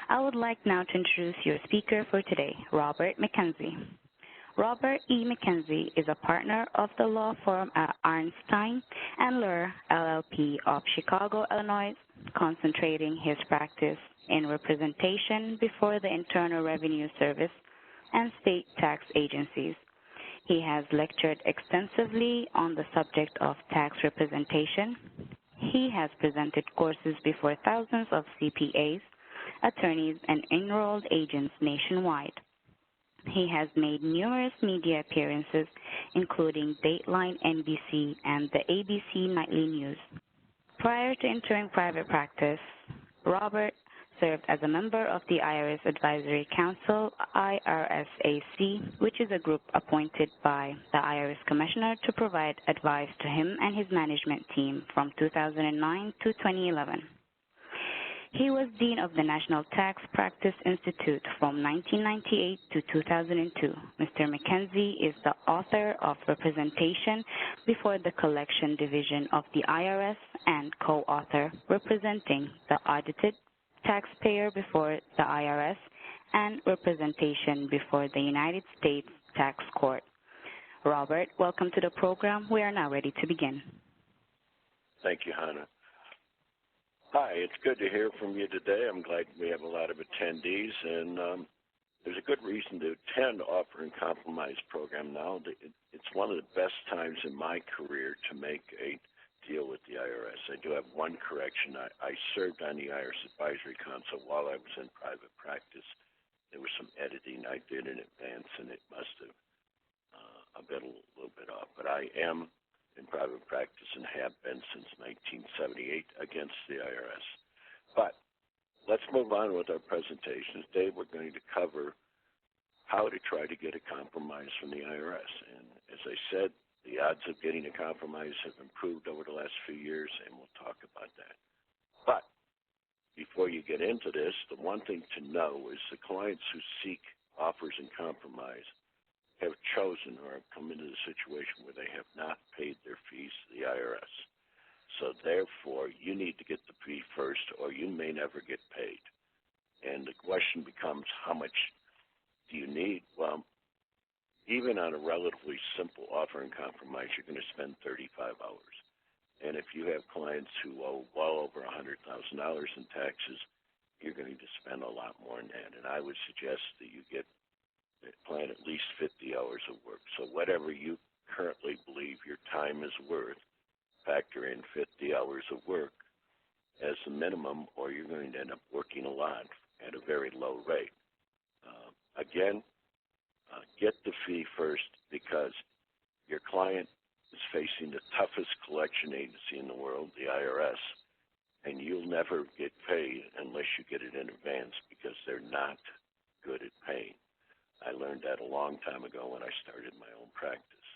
I would like now to introduce your speaker for today, Robert McKenzie. Robert E. McKenzie is a partner of the law firm at Arnstein and Lur, LLP of Chicago, Illinois, concentrating his practice in representation before the Internal Revenue Service and state tax agencies. He has lectured extensively on the subject of tax representation. He has presented courses before thousands of CPAs, attorneys, and enrolled agents nationwide. He has made numerous media appearances, including Dateline NBC and the ABC Nightly News. Prior to entering private practice, Robert served as a member of the IRS Advisory Council, IRSAC, which is a group appointed by the IRS Commissioner to provide advice to him and his management team from 2009 to 2011. He was Dean of the National Tax Practice Institute from 1998 to 2002. Mr. McKenzie is the author of Representation Before the Collection Division of the IRS and co-author Representing the Audited Taxpayer Before the IRS and Representation Before the United States Tax Court. Robert, welcome to the program. We are now ready to begin. Thank you, Hannah. Hi, it's good to hear from you today. I'm glad we have a lot of attendees, and there's a good reason to attend Offer and Compromise program now. It's one of the best times in my career to make a deal with the IRS. I do have one correction. I served on the IRS Advisory Council while I was in private practice. There was some editing I did in advance, and it must have been a little bit off. But I am in private practice and have been since 1978 against the IRS. But let's move on with our presentation. Today we're going to cover how to try to get a compromise from the IRS. And as I said, the odds of getting a compromise have improved over the last few years, and we'll talk about that. But before you get into this, the one thing to know is the clients who seek offers and compromise have chosen or have come into the situation where they have not paid their fees to the IRS. So therefore, you need to get the fee first, or you may never get paid. And the question becomes, how much do you need? Well, even on a relatively simple offer and compromise, you're going to spend 35 hours. And if you have clients who owe well over $100,000 in taxes, you're going to spend a lot more than that. And I would suggest that you plan at least 50 hours of work. So whatever you currently believe your time is worth, factor in 50 hours of work as the minimum, or you're going to end up working a lot at a very low rate. Again, get the fee first, because your client is facing the toughest collection agency in the world, the IRS, and you'll never get paid unless you get it in advance, because they're not good at paying. I learned that a long time ago when I started my own practice.